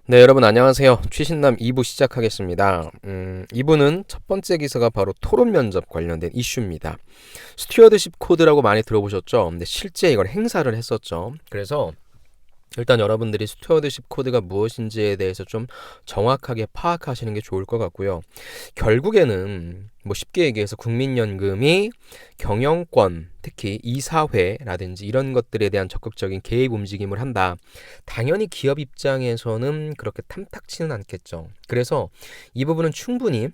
네, 여러분 안녕하세요. 최신남 2부 시작하겠습니다. 2부는 첫 번째 기사가 바로 토론 면접 관련된 이슈입니다. 스튜어드십 코드라고 많이 들어보셨죠? 근데 실제 이걸 행사를 했었죠. 그래서 일단 여러분들이 스튜어드십 코드가 무엇인지에 대해서 좀 정확하게 파악하시는 게 좋을 것 같고요. 결국에는 뭐 쉽게 얘기해서 국민연금이 경영권, 특히 이사회라든지 이런 것들에 대한 적극적인 개입 움직임을 한다. 당연히 기업 입장에서는 그렇게 탐탁치는 않겠죠. 그래서 이 부분은 충분히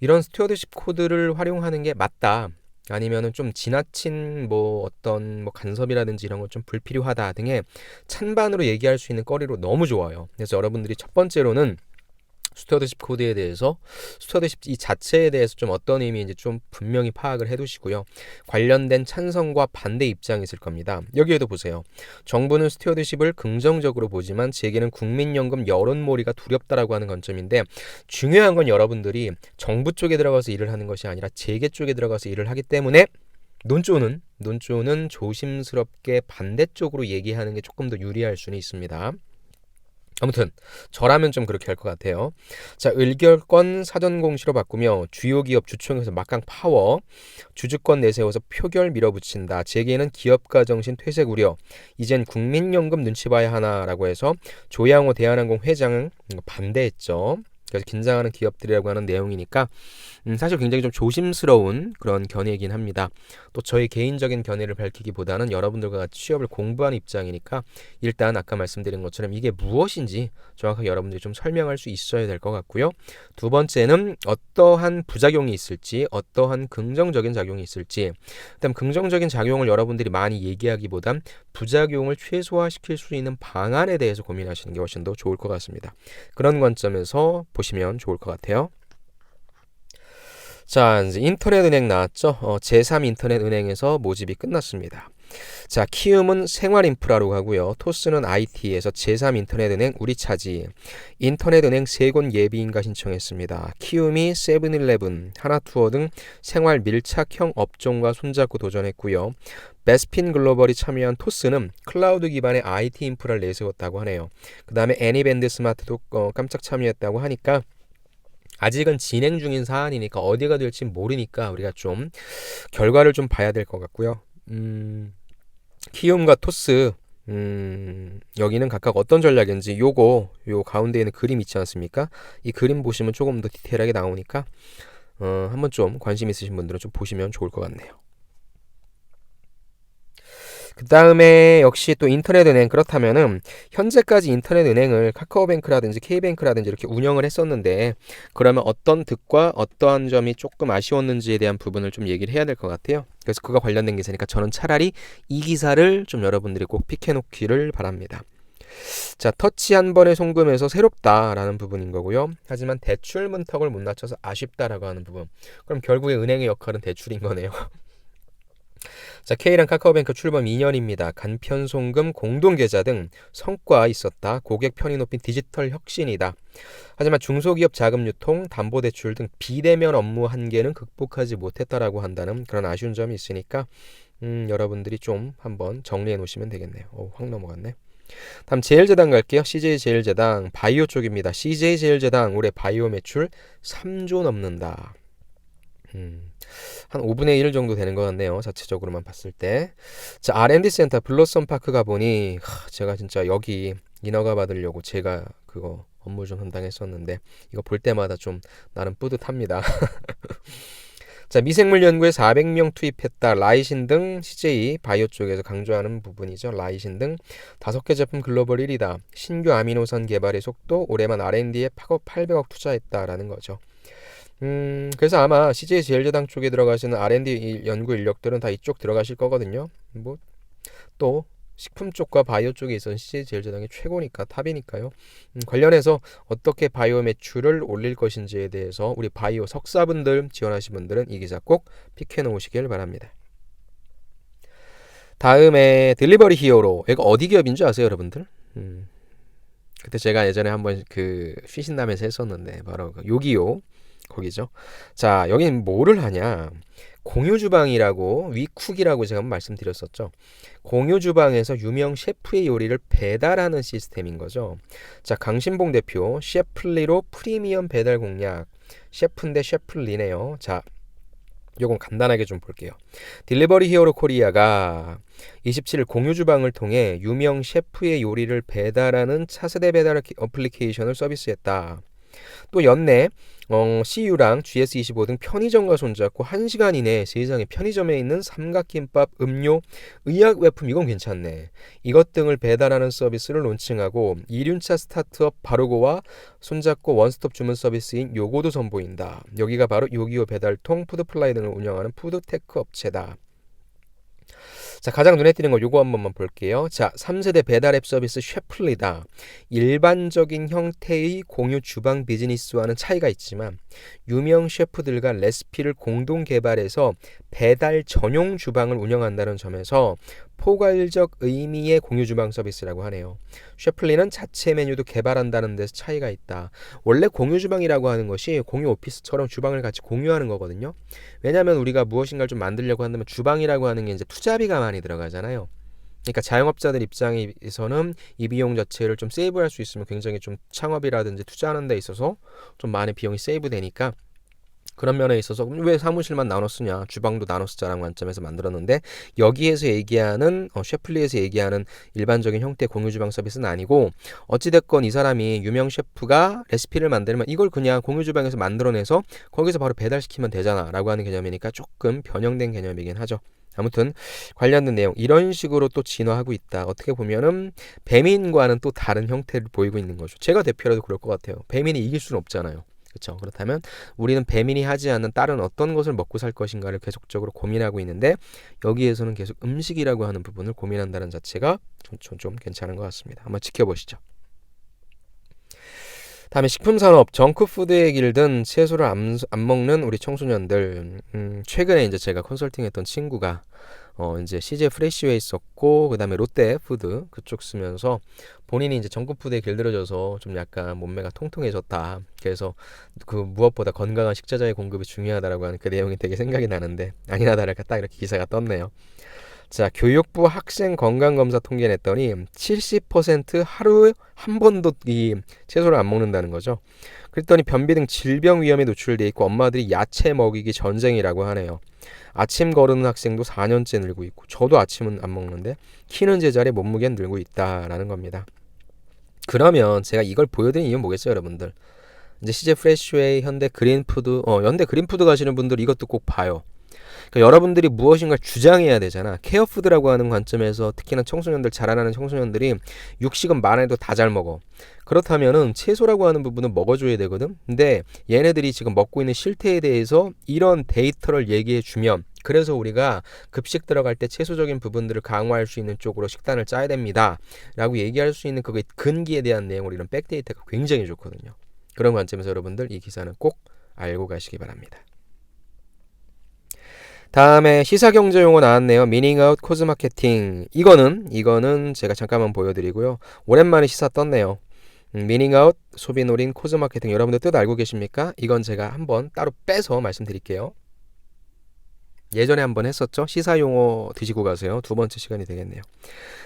이런 스튜어드십 코드를 활용하는 게 맞다. 아니면은 좀 지나친 뭐 어떤 뭐 간섭이라든지 이런 건 좀 불필요하다 등의 찬반으로 얘기할 수 있는 거리로 너무 좋아요. 그래서 여러분들이 첫 번째로는 스튜어드십 코드에 대해서 스튜어드십 이 자체에 대해서 좀 어떤 의미인지 좀 분명히 파악을 해두시고요. 관련된 찬성과 반대 입장이 있을 겁니다. 여기에도 보세요. 정부는 스튜어드십을 긍정적으로 보지만 제게는 국민연금 여론몰이가 두렵다라고 하는 관점인데 중요한 건 여러분들이 정부 쪽에 들어가서 일을 하는 것이 아니라 재계 쪽에 들어가서 일을 하기 때문에 논조는 조심스럽게 반대쪽으로 얘기하는 게 조금 더 유리할 수는 있습니다. 아무튼 저라면 좀 그렇게 할 것 같아요. 자, 의결권 사전 공시로 바꾸며 주요 기업 주총에서 막강 파워, 주주권 내세워서 표결 밀어붙인다. 재계는 기업가 정신 퇴색 우려. 이젠 국민연금 눈치 봐야 하나라고 해서 조양호 대한항공 회장은 반대했죠. 그래서 긴장하는 기업들이라고 하는 내용이니까 사실 굉장히 좀 조심스러운 그런 견해이긴 합니다. 또 저의 개인적인 견해를 밝히기보다는 여러분들과 같이 취업을 공부하는 입장이니까 일단 아까 말씀드린 것처럼 이게 무엇인지 정확하게 여러분들이 좀 설명할 수 있어야 될 것 같고요. 두 번째는 어떠한 부작용이 있을지, 어떠한 긍정적인 작용이 있을지, 그다음 긍정적인 작용을 여러분들이 많이 얘기하기보단 부작용을 최소화시킬 수 있는 방안에 대해서 고민하시는 게 훨씬 더 좋을 것 같습니다. 그런 관점에서 보시면 좋을 것 같아요. 자, 이제 인터넷은행 나왔죠? 제3 인터넷은행에서 모집이 끝났습니다. 자, 키움은 생활인프라로 가고요. 토스는 IT에서 제3 인터넷은행 우리차지, 인터넷은행 세 곳 예비인가 신청했습니다. 키움이 세븐일레븐, 하나투어 등 생활 밀착형 업종과 손잡고 도전했고요. 베스핀 글로벌이 참여한 토스는 클라우드 기반의 IT 인프라를 내세웠다고 하네요. 그 다음에 애니밴드 스마트도 깜짝 참여했다고 하니까 아직은 진행 중인 사안이니까 어디가 될지 모르니까 우리가 좀 결과를 좀 봐야 될 것 같고요. 키움과 토스 여기는 각각 어떤 전략인지 요 가운데 있는 그림 있지 않습니까? 이 그림 보시면 조금 더 디테일하게 나오니까 한번 좀 관심 있으신 분들은 좀 보시면 좋을 것 같네요. 그 다음에 역시 또 인터넷은행 그렇다면은 현재까지 인터넷은행을 카카오뱅크라든지 K뱅크라든지 이렇게 운영을 했었는데 그러면 어떤 득과 어떠한 점이 조금 아쉬웠는지에 대한 부분을 좀 얘기를 해야 될 것 같아요. 그래서 그거 관련된 기사니까 저는 차라리 이 기사를 좀 여러분들이 꼭 픽해놓기를 바랍니다. 자, 터치 한 번에 송금해서 새롭다라는 부분인 거고요. 하지만 대출 문턱을 못 낮춰서 아쉽다라고 하는 부분. 그럼 결국에 은행의 역할은 대출인 거네요. 자, K랑 카카오뱅크 출범 2년입니다. 간편 송금, 공동 계좌 등 성과 있었다. 고객 편의 높인 디지털 혁신이다. 하지만 중소기업 자금 유통, 담보대출 등 비대면 업무 한계는 극복하지 못했다라고 한다는 그런 아쉬운 점이 있으니까 여러분들이 좀 한번 정리해 놓으시면 되겠네요. 확 넘어갔네. 다음 제일제당 갈게요. CJ제일제당 바이오 쪽입니다. CJ제일제당 올해 바이오 매출 3조 넘는다. 한 5분의 1 정도 되는 것 같네요. 자체적으로만 봤을 때. 자, R&D 센터 블러썸 파크 가보니 제가 진짜 여기 인허가 받으려고 제가 그거 업무 좀 담당했었는데 이거 볼 때마다 좀 나름 뿌듯합니다. 자, 미생물 연구에 400명 투입했다. 라이신 등 CJ 바이오 쪽에서 강조하는 부분이죠. 라이신 등 5개 제품 글로벌 1위다. 신규 아미노산 개발의 속도 올해만 R&D에 800억 투자했다라는 거죠. 그래서 아마 CJ 제일제당 쪽에 들어가시는 R&D 연구 인력들은 다 이쪽 들어가실 거거든요. 뭐 또 식품 쪽과 바이오 쪽에 있어서 CJ 제일제당이 최고니까 탑이니까요. 관련해서 어떻게 바이오 매출을 올릴 것인지에 대해서 우리 바이오 석사분들 지원하신 분들은 이 기사 꼭 픽해 놓으시길 바랍니다. 다음에 딜리버리 히어로. 이거 어디 기업인 줄 아세요, 여러분들? 그때 제가 예전에 한번 그 휘신남에서 했었는데 바로 그 요기요. 거기죠. 자, 여긴 뭐를 하냐? 공유 주방이라고 위쿡이라고 제가 한번 말씀드렸었죠. 공유 주방에서 유명 셰프의 요리를 배달하는 시스템인 거죠. 자, 강신봉 대표 셰플리로 프리미엄 배달 공략. 셰프인데 셰플리네요. 자, 요건 간단하게 좀 볼게요. 딜리버리 히어로 코리아가 27일 공유 주방을 통해 유명 셰프의 요리를 배달하는 차세대 배달 어플리케이션을 서비스했다. 또 연내 CU랑 GS25 등 편의점과 손잡고 1시간 이내에 세상에 편의점에 있는 삼각김밥, 음료, 의약 외품 이건 괜찮네. 이것 등을 배달하는 서비스를 론칭하고 이륜차 스타트업 바로고와 손잡고 원스톱 주문 서비스인 요고도 선보인다. 여기가 바로 요기요 배달통, 푸드플라이 등을 운영하는 푸드테크 업체다. 자, 가장 눈에 띄는 거 요거 한 번만 볼게요. 자, 3세대 배달 앱 서비스 셰플리다. 일반적인 형태의 공유 주방 비즈니스와는 차이가 있지만 유명 셰프들과 레시피를 공동 개발해서 배달 전용 주방을 운영한다는 점에서 포괄적 의미의 공유 주방 서비스라고 하네요. 셰플리는 자체 메뉴도 개발한다는 데서 차이가 있다. 원래 공유 주방이라고 하는 것이 공유 오피스처럼 주방을 같이 공유하는 거거든요. 왜냐하면 우리가 무엇인가를 좀 만들려고 한다면 주방이라고 하는 게 이제 투자비가 많이 들어가잖아요. 그러니까 자영업자들 입장에서는 이 비용 자체를 좀 세이브할 수 있으면 굉장히 좀 창업이라든지 투자하는 데 있어서 좀 많은 비용이 세이브 되니까 그런 면에 있어서 왜 사무실만 나눠 쓰냐, 주방도 나눠 쓰자라는 관점에서 만들었는데 여기에서 얘기하는 셰플리에서 얘기하는 일반적인 형태의 공유 주방 서비스는 아니고 어찌됐건 이 사람이 유명 셰프가 레시피를 만들면 이걸 그냥 공유 주방에서 만들어내서 거기서 바로 배달시키면 되잖아 라고 하는 개념이니까 조금 변형된 개념이긴 하죠. 아무튼 관련된 내용 이런 식으로 또 진화하고 있다. 어떻게 보면은 배민과는 또 다른 형태를 보이고 있는 거죠. 제가 대표라도 그럴 것 같아요. 배민이 이길 수는 없잖아요. 그렇죠. 그렇다면 우리는 배민이 하지 않는 다른 어떤 것을 먹고 살 것인가를 계속적으로 고민하고 있는데 여기에서는 계속 음식이라고 하는 부분을 고민한다는 자체가 좀 괜찮은 것 같습니다. 한번 지켜보시죠. 다음에 식품산업, 정크푸드에 길든 채소를 안 먹는 우리 청소년들. 최근에 이제 제가 컨설팅했던 친구가 이제 CJ 프레시웨이 썼고 그다음에 롯데푸드 그쪽 쓰면서 본인이 이제 정크푸드에 길들여져서 좀 약간 몸매가 통통해졌다. 그래서 그 무엇보다 건강한 식자재의 공급이 중요하다라고 하는 그 내용이 되게 생각이 나는데 아니나 다를까 딱 이렇게 기사가 떴네요. 자, 교육부 학생 건강검사 통계 냈더니 70% 하루에 한 번도 이 채소를 안 먹는다는 거죠. 그랬더니 변비 등 질병 위험에 노출돼 있고 엄마들이 야채 먹이기 전쟁이라고 하네요. 아침 거르는 학생도 4년째 늘고 있고 저도 아침은 안 먹는데 키는 제자리에 몸무게는 늘고 있다라는 겁니다. 그러면 제가 이걸 보여드린 이유는 뭐겠어요, 여러분들? 이제 CJ 프레시웨이, 현대 그린푸드, 현대 그린푸드 가시는 분들 이것도 꼭 봐요. 그러니까 여러분들이 무엇인가 주장해야 되잖아. 케어푸드라고 하는 관점에서 특히나 청소년들 자라나는 청소년들이 육식은 많아도 다 잘 먹어. 그렇다면은 채소라고 하는 부분은 먹어줘야 되거든. 근데 얘네들이 지금 먹고 있는 실태에 대해서 이런 데이터를 얘기해 주면 그래서 우리가 급식 들어갈 때 채소적인 부분들을 강화할 수 있는 쪽으로 식단을 짜야 됩니다. 라고 얘기할 수 있는 그게 근기에 대한 내용을 이런 백데이터가 굉장히 좋거든요. 그런 관점에서 여러분들 이 기사는 꼭 알고 가시기 바랍니다. 다음에 시사경제 용어 나왔네요. 미닝아웃 코즈 마케팅. 이거는 제가 잠깐만 보여드리고요. 오랜만에 시사 떴네요. 미닝아웃 소비 노린 코즈 마케팅. 여러분들 뜻 알고 계십니까? 이건 제가 한번 따로 빼서 말씀드릴게요. 예전에 한번 했었죠. 시사 용어 드시고 가세요. 두 번째 시간이 되겠네요.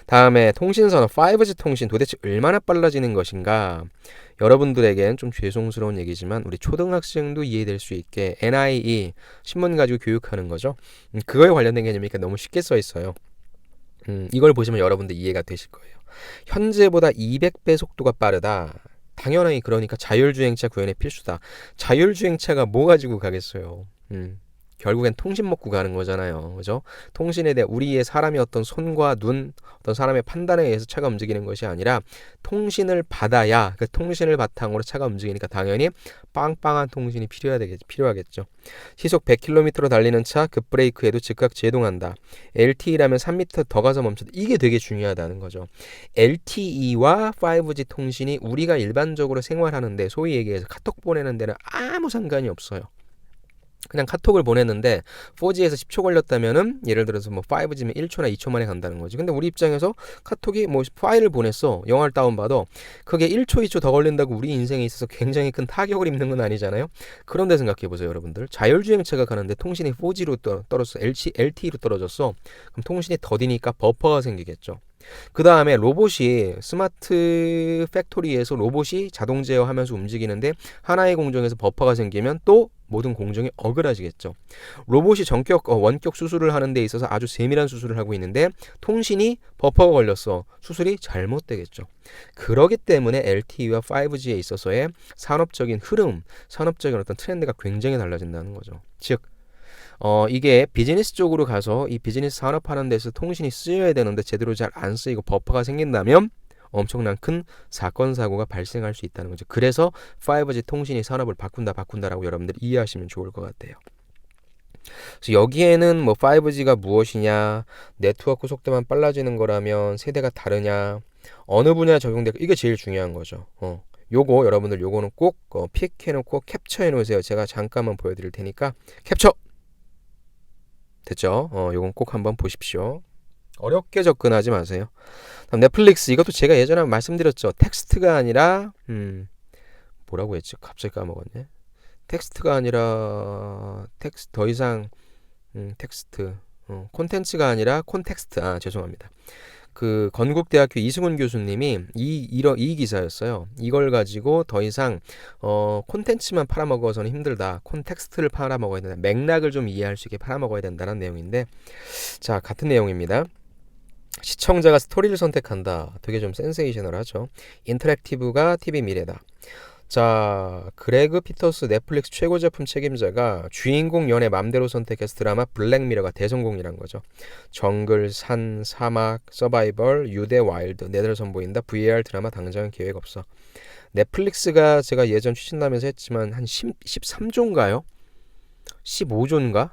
다음에 통신산업 5G 통신 도대체 얼마나 빨라지는 것인가. 여러분들에겐 좀 죄송스러운 얘기지만 우리 초등학생도 이해될 수 있게 NIE 신문 가지고 교육하는 거죠. 그거에 관련된 개념이니까 너무 쉽게 써 있어요. 이걸 보시면 여러분들 이해가 되실 거예요. 현재보다 200배 속도가 빠르다. 당연히 그러니까 자율주행차 구현이 필수다. 자율주행차가 뭐 가지고 가겠어요. 결국엔 통신 먹고 가는 거잖아요. 그죠? 통신에 대해 우리의 사람의 어떤 손과 눈, 어떤 사람의 판단에 의해서 차가 움직이는 것이 아니라 통신을 받아야 그 통신을 바탕으로 차가 움직이니까 당연히 빵빵한 통신이 필요하겠죠. 시속 100km로 달리는 차 급브레이크에도 즉각 제동한다. LTE라면 3m 더 가서 멈춘다. 이게 되게 중요하다는 거죠. LTE와 5G 통신이 우리가 일반적으로 생활하는데 소위 얘기해서 카톡 보내는 데는 아무 상관이 없어요. 그냥 카톡을 보냈는데 4G에서 10초 걸렸다면은 예를 들어서 뭐 5G면 1초나 2초 만에 간다는 거지. 근데 우리 입장에서 카톡이 뭐 파일을 보냈어. 영화를 다운받아. 그게 1초, 2초 더 걸린다고 우리 인생에 있어서 굉장히 큰 타격을 입는 건 아니잖아요. 그런데 생각해 보세요, 여러분들. 자율주행차가 가는데 통신이 4G로 떨어졌어. LTE로 떨어졌어. 그럼 통신이 더디니까 버퍼가 생기겠죠. 그 다음에 로봇이 스마트 팩토리에서 로봇이 자동 제어하면서 움직이는데 하나의 공정에서 버퍼가 생기면 또 모든 공정이 어그라지겠죠. 로봇이 원격 수술을 하는 데 있어서 아주 세밀한 수술을 하고 있는데 통신이 버퍼가 걸렸어. 수술이 잘못되겠죠. 그러기 때문에 LTE와 5G에 있어서의 산업적인 흐름, 산업적인 어떤 트렌드가 굉장히 달라진다는 거죠. 즉 이게 비즈니스 쪽으로 가서 이 비즈니스 산업하는 데서 통신이 쓰여야 되는데 제대로 잘 안 쓰이고 버퍼가 생긴다면 엄청난 큰 사건 사고가 발생할 수 있다는 거죠. 그래서 5G 통신이 산업을 바꾼다라고 여러분들이 이해하시면 좋을 것 같아요. 그래서 여기에는 뭐 5G가 무엇이냐, 네트워크 속도만 빨라지는 거라면 세대가 다르냐, 어느 분야에 적용될까, 이게 제일 중요한 거죠. 요거 여러분들 요거는 꼭 픽해놓고 캡처해 놓으세요. 제가 잠깐만 보여드릴 테니까 캡처! 됐죠? 요건 꼭 한번 보십시오. 어렵게 접근하지 마세요. 다음 넷플릭스, 이것도 제가 예전에 말씀드렸죠. 텍스트가 아니라 뭐라고 했지? 갑자기 까먹었네. 텍스트가 아니라 더 이상 텍스트 콘텐츠가 아니라 콘텍스트. 죄송합니다. 그 건국대학교 이승훈 교수님이 이 기사였어요. 이걸 가지고 더 이상 콘텐츠만 팔아먹어서는 힘들다. 콘텍스트를 팔아먹어야 된다. 맥락을 좀 이해할 수 있게 팔아먹어야 된다는 내용인데, 자, 같은 내용입니다. 시청자가 스토리를 선택한다. 되게 좀 센세이셔널하죠. 인터랙티브가 TV 미래다. 자, 그레그 피터스 넷플릭스 최고 제품 책임자가 주인공 연애 맘대로 선택해서 드라마 블랙미러가 대성공이란 거죠. 정글, 산, 사막, 서바이벌, 유대, 와일드, 네덜 선보인다. VAR 드라마 당장 계획 없어. 넷플릭스가 제가 예전 추진하면서 했지만 한 13조인가요? 15조인가?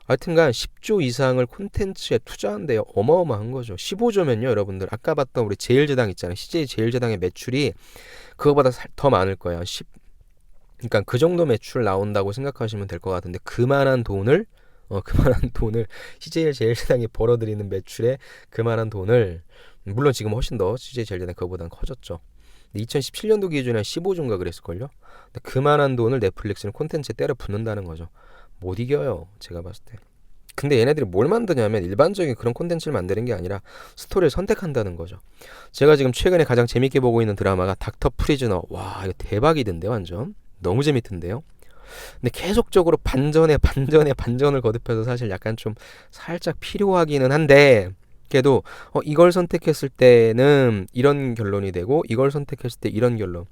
하여튼간 10조 이상을 콘텐츠에 투자한대요. 어마어마한 거죠. 15조면요, 여러분들. 아까 봤던 우리 제일제당 있잖아요. CJ 제일제당의 매출이 그거보다 더 많을 거예요. 그러니까 그 정도 매출 나온다고 생각하시면 될 것 같은데 그만한 돈을 CJ 제일제당이 벌어들이는 매출에 그만한 돈을, 물론 지금 훨씬 더 CJ 제일제당 그거보다는 커졌죠. 2017년도 기준에 15조인가 그랬을걸요. 근데 그만한 돈을 넷플릭스는 콘텐츠에 때려 붓는다는 거죠. 못 이겨요, 제가 봤을 때. 근데 얘네들이 뭘 만드냐면 일반적인 그런 콘텐츠를 만드는 게 아니라 스토리를 선택한다는 거죠. 제가 지금 최근에 가장 재밌게 보고 있는 드라마가 닥터 프리즈너. 와, 이거 대박이던데 완전. 너무 재밌던데요. 근데 계속적으로 반전을 거듭해서 사실 약간 좀 살짝 필요하기는 한데, 그래도 이걸 선택했을 때는 이런 결론이 되고 이걸 선택했을 때 이런 결론.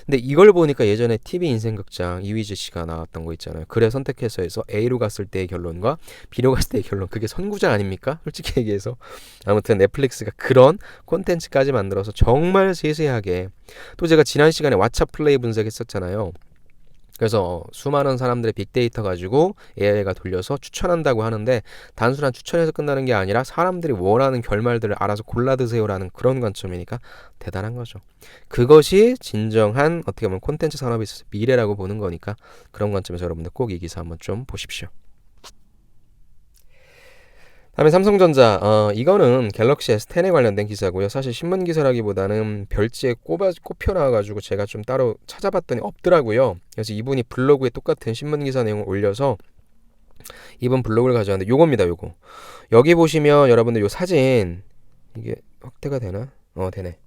근데 이걸 보니까 예전에 TV 인생극장 이휘재 씨가 나왔던 거 있잖아요. 그래 선택해서 해서 A로 갔을 때의 결론과 B로 갔을 때의 결론, 그게 선구자 아닙니까? 솔직히 얘기해서. 아무튼 넷플릭스가 그런 콘텐츠까지 만들어서 정말 세세하게, 또 제가 지난 시간에 왓챠 플레이 분석했었잖아요. 그래서 수많은 사람들의 빅데이터 가지고 AI가 돌려서 추천한다고 하는데 단순한 추천에서 끝나는 게 아니라 사람들이 원하는 결말들을 알아서 골라 드세요라는 그런 관점이니까 대단한 거죠. 그것이 진정한 어떻게 보면 콘텐츠 산업에 있어서 미래라고 보는 거니까 그런 관점에서 여러분들 꼭 이 기사 한번 좀 보십시오. 다음에 삼성전자, 이거는 갤럭시 S10에 관련된 기사고요. 사실 신문 기사라기보다는 별지에 꼽혀 나와가지고 제가 좀 따로 찾아봤더니 없더라고요. 그래서 이분이 블로그에 똑같은 신문 기사 내용을 올려서 이분 블로그를 가져왔는데 요겁니다, 요거. 여기 보시면 여러분들 요 사진, 이게 확대가 되나? 되네.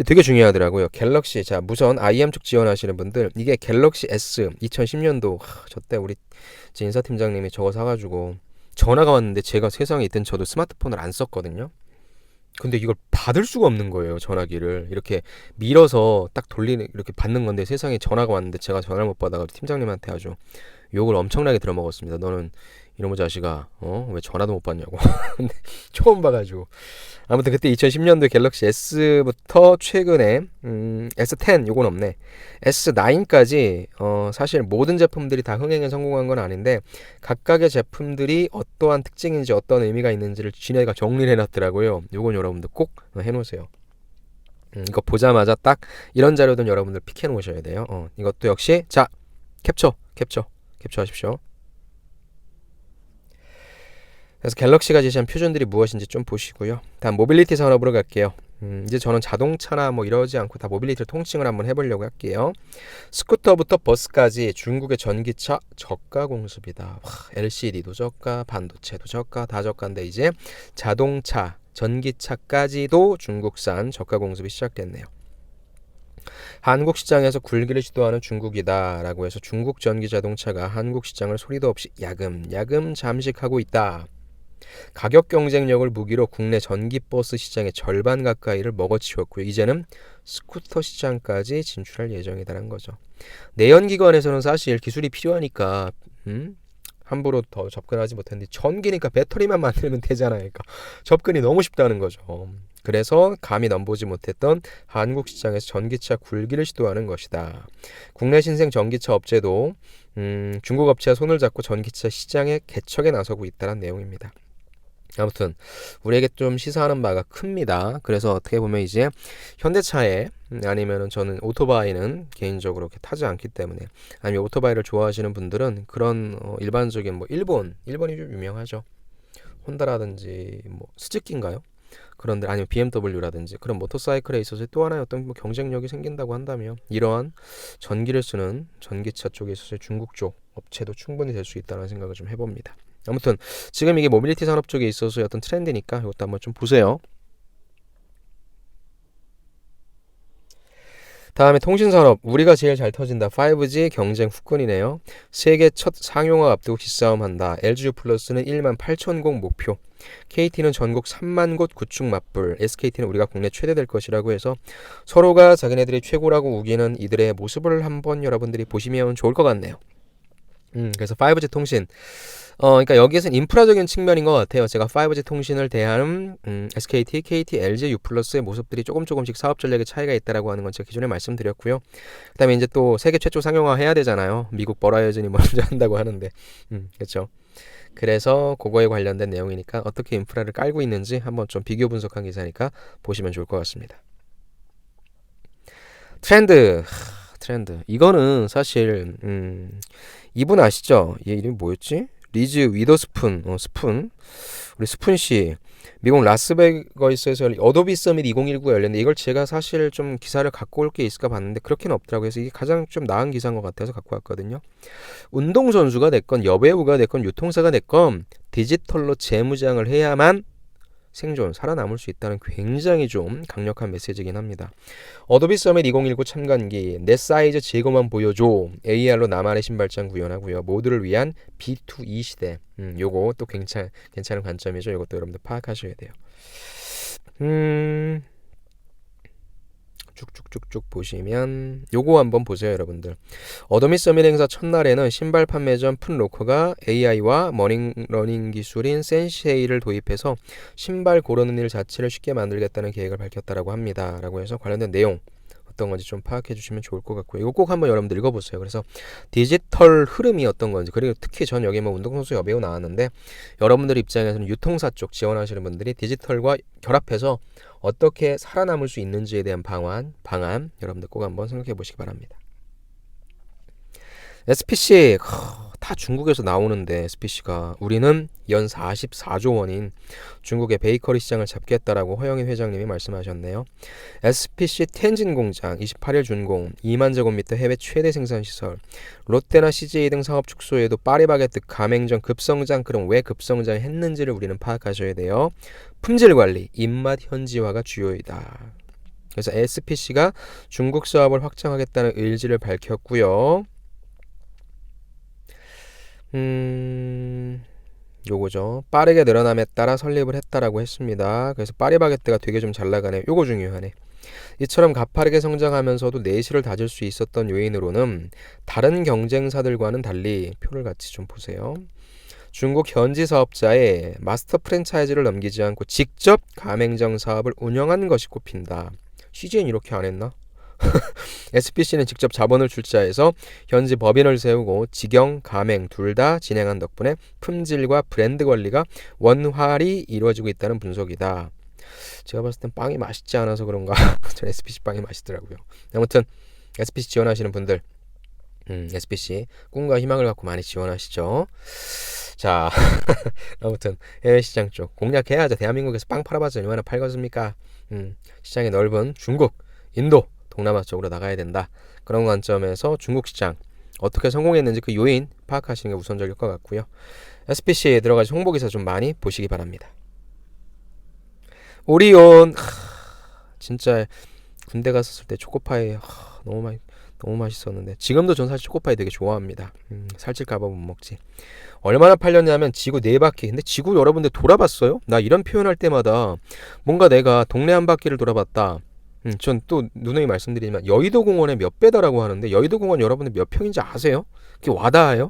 되게 중요하더라고요. 갤럭시, 자, 무선 IM 쪽 지원하시는 분들, 이게 갤럭시 S 2010년도, 저때 우리 제 인사팀장님이 저거 사가지고 전화가 왔는데 제가 세상에 있던 저도 스마트폰을 안 썼거든요. 근데 이걸 받을 수가 없는 거예요. 전화기를 이렇게 밀어서 딱 돌리는, 이렇게 받는 건데 세상에 전화가 왔는데 제가 전화를 못 받아가지고 팀장님한테 아주 욕을 엄청나게 들어먹었습니다. 너는 이놈의 자식아, 왜 전화도 못 받냐고. 근데 처음 봐가지고. 아무튼 그때 2010년도에 갤럭시 S부터 최근에 S10, 요건 없네. S9까지 사실 모든 제품들이 다 흥행에 성공한 건 아닌데 각각의 제품들이 어떠한 특징인지 어떤 의미가 있는지를 지네가 정리를 해놨더라고요. 요건 여러분들 꼭 해놓으세요. 이거 보자마자 딱 이런 자료들 여러분들 픽해 놓으셔야 돼요. 이것도 역시 자 캡처 캡처하십시오. 그래서 갤럭시가 제시한 표준들이 무엇인지 좀 보시고요. 다음 모빌리티 산업으로 갈게요. 이제 저는 자동차나 뭐 이러지 않고 다 모빌리티를 통칭을 한번 해보려고 할게요. 스쿠터부터 버스까지 중국의 전기차 저가 공습이다. 와, LCD도 저가, 반도체도 저가, 다 저가인데 이제 자동차, 전기차까지도 중국산 저가 공습이 시작됐네요. 한국 시장에서 굴기를 시도하는 중국이다 라고 해서 중국 전기 자동차가 한국 시장을 소리도 없이 야금야금 잠식하고 있다. 가격 경쟁력을 무기로 국내 전기버스 시장의 절반 가까이를 먹어치웠고요. 이제는 스쿠터 시장까지 진출할 예정이라는 거죠. 내연기관에서는 사실 기술이 필요하니까 함부로 더 접근하지 못했는데 전기니까 배터리만 만들면 되잖아요. 그러니까 접근이 너무 쉽다는 거죠. 그래서 감히 넘보지 못했던 한국 시장에서 전기차 굴기를 시도하는 것이다. 국내 신생 전기차 업체도 중국 업체와 손을 잡고 전기차 시장의 개척에 나서고 있다는 내용입니다. 아무튼 우리에게 좀 시사하는 바가 큽니다. 그래서 어떻게 보면 이제 현대차에 아니면은 저는 오토바이는 개인적으로 이렇게 타지 않기 때문에 아니면 오토바이를 좋아하시는 분들은 그런 일반적인 뭐 일본이 좀 유명하죠. 혼다라든지 뭐 스즈키인가요? 그런데 아니면 BMW라든지 그런 모터사이클에 있어서 또 하나의 어떤 뭐 경쟁력이 생긴다고 한다면 이러한 전기를 쓰는 전기차 쪽에 있어서 중국 쪽 업체도 충분히 될 수 있다는 생각을 좀 해봅니다. 아무튼 지금 이게 모빌리티 산업 쪽에 있어서 어떤 트렌드니까 이것도 한번 좀 보세요. 다음에 통신산업 우리가 제일 잘 터진다. 5G 경쟁 후끈이네요. 세계 첫 상용화 앞두고 기싸움한다. LGU 플러스는 1만 8천 곳 목표. KT는 전국 3만 곳 구축 맞불. SKT는 우리가 국내 최대 될 것이라고 해서 서로가 자기네들이 최고라고 우기는 이들의 모습을 한번 여러분들이 보시면 좋을 것 같네요. 그래서 5G 통신 그러니까 여기에서는 인프라적인 측면인 것 같아요. 제가 5G 통신을 대하는 SKT, KT, LG, U+의 모습들이 조금씩 사업 전략의 차이가 있다라고 하는 건 제가 기존에 말씀드렸고요. 그다음에 이제 또 세계 최초 상용화 해야 되잖아요. 미국 버라이어즌이 먼저 한다고 하는데, 그렇죠. 그래서 그거에 관련된 내용이니까 어떻게 인프라를 깔고 있는지 한번 좀 비교 분석한 기사니까 보시면 좋을 것 같습니다. 트렌드 이거는 사실 이분 아시죠? 얘 이름이 뭐였지? 리즈 위더스푼 스푼 우리 스푼씨 미국 라스베거스에서 어도비 서밋 2019가 열렸는데 이걸 제가 사실 좀 기사를 갖고 올 게 있을까 봤는데 그렇게는 없더라고요. 그래서 이게 가장 좀 나은 기사인 것 같아서 갖고 왔거든요. 운동선수가 됐건 여배우가 됐건 유통사가 됐건 디지털로 재무장을 해야만 생존, 살아남을 수 있다는 굉장히 좀 강력한 메시지이긴 합니다. 어도비 서밋 2019 참관기 내 사이즈 제거만 보여줘. AR로 나만의 신발장 구현하고요. 모두를 위한 B2E 시대. 요거 또 괜찮은 관점이죠. 이것도 여러분들 파악하셔야 돼요. 쭉쭉쭉쭉 보시면 요거 한번 보세요 여러분들. 어도비 서밋 행사 첫날에는 신발 판매점 풋로커가 AI와 머니러닝 기술인 센세이를 도입해서 신발 고르는 일 자체를 쉽게 만들겠다는 계획을 밝혔다라고 합니다. 라고 해서 관련된 내용 어떤 건지 좀 파악해 주시면 좋을 것 같고요. 이거 꼭 한번 여러분들 읽어보세요. 그래서 디지털 흐름이 어떤 건지 그리고 특히 전 여기 뭐 운동선수 여배우 나왔는데 여러분들 입장에서는 유통사 쪽 지원하시는 분들이 디지털과 결합해서 어떻게 살아남을 수 있는지에 대한 방안 여러분들 꼭 한번 생각해 보시기 바랍니다. SPC 다 중국에서 나오는데 SPC가 우리는 연 44조 원인 중국의 베이커리 시장을 잡겠다라고 허영인 회장님이 말씀하셨네요. SPC 텐진 공장 28일 준공 2만 제곱미터 해외 최대 생산시설 롯데나 CJ 등 사업 축소에도 파리바게뜨 가맹점 급성장 그럼 왜 급성장했는지를 우리는 파악하셔야 돼요. 품질 관리, 입맛 현지화가 주요이다. 그래서 SPC가 중국 사업을 확장하겠다는 의지를 밝혔고요. 요거죠. 빠르게 늘어남에 따라 설립을 했다라고 했습니다. 그래서 파리바게뜨가 되게 좀 잘 나가네. 요거 중요하네. 이처럼 가파르게 성장하면서도 내실을 다질 수 있었던 요인으로는 다른 경쟁사들과는 달리 표를 같이 좀 보세요. 중국 현지 사업자의 마스터 프랜차이즈를 넘기지 않고 직접 가맹점 사업을 운영한 것이 꼽힌다. CJ는 이렇게 안 했나? SPC는 직접 자본을 출자해서 현지 법인을 세우고 직영, 가맹 둘 다 진행한 덕분에 품질과 브랜드 관리가 원활히 이루어지고 있다는 분석이다. 제가 봤을 땐 빵이 맛있지 않아서 그런가 전 SPC 빵이 맛있더라고요. 아무튼 SPC 지원하시는 분들 SBC 꿈과 희망을 갖고 많이 지원하시죠. 자, 아무튼 해외 시장 쪽 공략해야죠. 대한민국에서 빵 팔아봤자 얼마나 팔겠습니까? 시장이 넓은 중국, 인도, 동남아 쪽으로 나가야 된다. 그런 관점에서 중국 시장 어떻게 성공했는지 그 요인 파악하시는 게 우선적일 것 같고요. SBC에 들어가서 홍보기사 좀 많이 보시기 바랍니다. 오리온 진짜 군대 갔었을 때 초코파이 너무 맛있었는데 지금도 전 사실 초코파이 되게 좋아합니다. 살찔까봐 못 먹지. 얼마나 팔렸냐면 지구 4바퀴. 근데 지구 여러분들 돌아봤어요? 나 이런 표현할 때마다 뭔가 내가 동네 한 바퀴를 돌아봤다. 전 또 누누이 말씀드리지만 여의도 공원의 몇 배다라고 하는데 여의도 공원 여러분들 몇 평인지 아세요? 그게 와닿아요?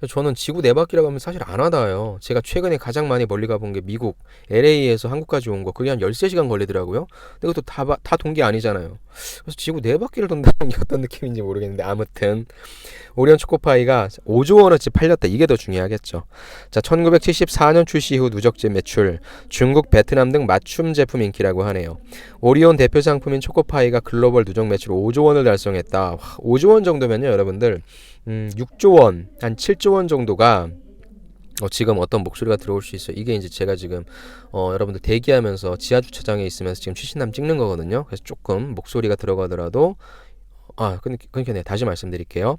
저는 지구 4바퀴라고 하면 사실 안 와닿아요. 제가 최근에 가장 많이 멀리 가본 게 미국 LA에서 한국까지 온 거. 그게 한 13시간 걸리더라고요. 근데 그것도 다 돈 게 아니잖아요. 그래서 지구 4바퀴를 돈다는 게 어떤 느낌인지 모르겠는데 아무튼 오리온 초코파이가 5조 원어치 팔렸다. 이게 더 중요하겠죠. 자, 1974년 출시 후 누적된 매출, 중국, 베트남 등 맞춤 제품 인기라고 하네요. 오리온 대표 상품인 초코파이가 글로벌 누적 매출 5조 원을 달성했다. 와, 5조 원 정도면요, 여러분들 6조 원, 한 7조 원 정도가 지금 어떤 목소리가 들어올 수 있어요. 이게 이제 제가 지금 여러분들 대기하면서 지하 주차장에 있으면서 지금 최신남 찍는 거거든요. 그래서 조금 목소리가 들어가더라도 그러니까 네, 다시 말씀드릴게요.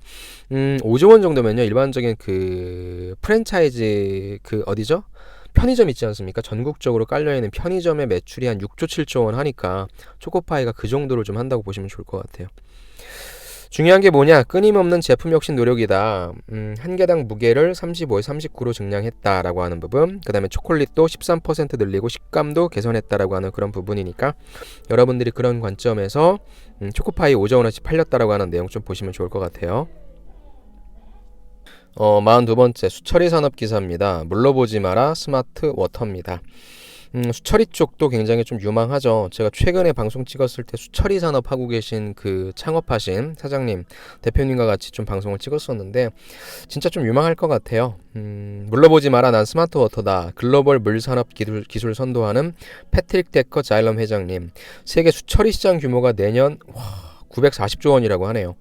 5조 원 정도면요, 일반적인 그 프랜차이즈 그 어디죠? 편의점 있지 않습니까? 전국적으로 깔려있는 편의점의 매출이 한 6조 7조 원 하니까 초코파이가 그 정도를 좀 한다고 보시면 좋을 것 같아요. 중요한 게 뭐냐? 끊임없는 제품 혁신 노력이다. 한 개당 무게를 35에 39로 증량했다라고 하는 부분. 그 다음에 초콜릿도 13% 늘리고 식감도 개선했다라고 하는 그런 부분이니까 여러분들이 그런 관점에서 초코파이 5조 원어치 팔렸다라고 하는 내용 좀 보시면 좋을 것 같아요. 42번째 수처리 산업 기사입니다. 물러보지 마라 스마트 워터입니다. 수처리 쪽도 굉장히 좀 유망하죠. 제가 최근에 방송 찍었을 때 수처리 산업 하고 계신 그 창업하신 사장님, 대표님과 같이 좀 방송을 찍었었는데 진짜 좀 유망할 것 같아요. 물러보지 마라 난 스마트 워터다. 글로벌 물 산업 기술 선도하는 패트릭 데커 자일럼 회장님. 세계 수처리 시장 규모가 내년 940조 원이라고 하네요.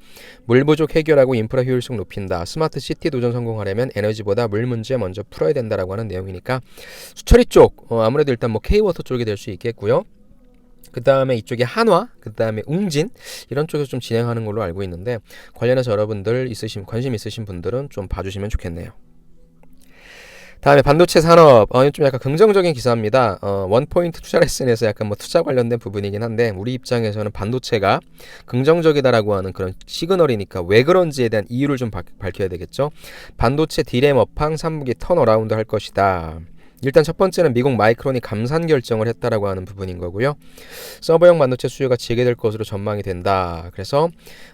물 부족 해결하고 인프라 효율성 높인다. 스마트 시티 도전 성공하려면 에너지보다 물 문제 먼저 풀어야 된다라고 하는 내용이니까 수처리 쪽 아무래도 일단 뭐 K워터 쪽이 될 수 있겠고요. 그 다음에 이쪽에 한화, 그 다음에 웅진 이런 쪽에서 좀 진행하는 걸로 알고 있는데 관련해서 여러분들 관심 있으신 분들은 좀 봐주시면 좋겠네요. 다음에 반도체 산업, 좀 약간 긍정적인 기사입니다. 원포인트 투자 레슨에서 약간 뭐 투자 관련된 부분이긴 한데 우리 입장에서는 반도체가 긍정적이다라고 하는 그런 시그널이니까 왜 그런지에 대한 이유를 좀 밝혀야 되겠죠. 반도체 디램 업황 3분기 턴어라운드 할 것이다. 일단 첫 번째는 미국 마이크론이 감산 결정을 했다라고 하는 부분인 거고요. 서버용 반도체 수요가 재개될 것으로 전망이 된다. 그래서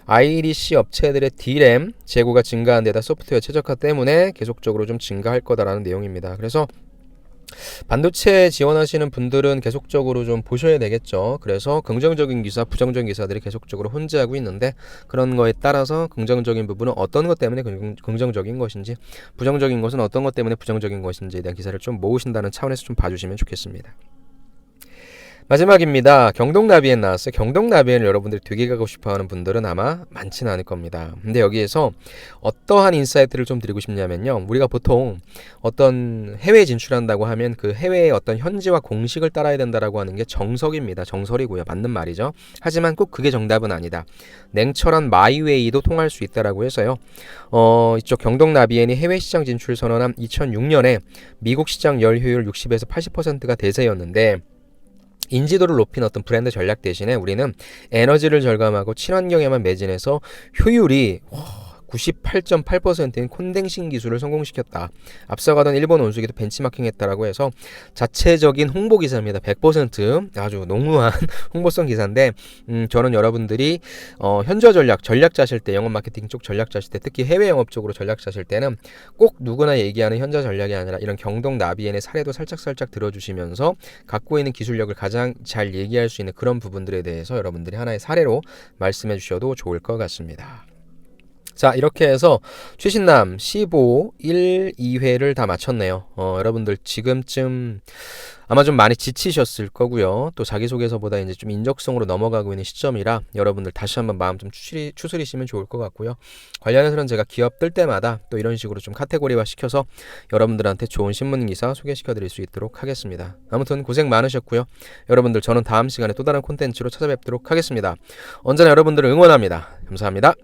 IDC 업체들의 D램 재고가 증가한 데다 소프트웨어 최적화 때문에 계속적으로 좀 증가할 거다라는 내용입니다. 그래서 반도체 지원하시는 분들은 계속적으로 좀 보셔야 되겠죠. 그래서 긍정적인 기사, 부정적인 기사들이 계속적으로 혼재하고 있는데 그런 거에 따라서 긍정적인 부분은 어떤 것 때문에 긍정적인 것인지, 부정적인 것은 어떤 것 때문에 부정적인 것인지에 대한 기사를 좀 모으신다는 차원에서 좀 봐주시면 좋겠습니다. 마지막입니다. 경동나비엔 나왔어요. 경동나비엔을 여러분들이 되게 가고 싶어하는 분들은 아마 많지는 않을 겁니다. 근데 여기에서 어떠한 인사이트를 좀 드리고 싶냐면요. 우리가 보통 어떤 해외에 진출한다고 하면 그 해외의 어떤 현지와 공식을 따라야 된다라고 하는 게 정석입니다. 정설이고요. 맞는 말이죠. 하지만 꼭 그게 정답은 아니다. 냉철한 마이웨이도 통할 수 있다라고 해서요. 이쪽 경동나비엔이 해외 시장 진출 선언한 2006년에 미국 시장 열효율 60에서 80%가 대세였는데 인지도를 높인 어떤 브랜드 전략 대신에 우리는 에너지를 절감하고 친환경에만 매진해서 효율이 98.8%인 콘덴싱 기술을 성공시켰다. 앞서가던 일본 온수기도 벤치마킹했다라고 해서 자체적인 홍보 기사입니다. 100% 아주 농후한 홍보성 기사인데 저는 여러분들이 현저 전략 짜실 때, 영업 마케팅 쪽 전략 짜실 때, 특히 해외 영업 쪽으로 전략 짜실 때는 꼭 누구나 얘기하는 현저 전략이 아니라 이런 경동 나비엔의 사례도 살짝 들어주시면서 갖고 있는 기술력을 가장 잘 얘기할 수 있는 그런 부분들에 대해서 여러분들이 하나의 사례로 말씀해 주셔도 좋을 것 같습니다. 자, 이렇게 해서 최신남 15, 1, 2회를 다 마쳤네요. 여러분들 지금쯤 아마 좀 많이 지치셨을 거고요. 또 자기소개서보다 이제 좀 인적성으로 넘어가고 있는 시점이라 여러분들 다시 한번 마음 좀 추스리시면 좋을 것 같고요. 관련해서는 제가 기업 뜰 때마다 또 이런 식으로 좀 카테고리화 시켜서 여러분들한테 좋은 신문기사 소개시켜 드릴 수 있도록 하겠습니다. 아무튼 고생 많으셨고요. 여러분들 저는 다음 시간에 또 다른 콘텐츠로 찾아뵙도록 하겠습니다. 언제나 여러분들을 응원합니다. 감사합니다.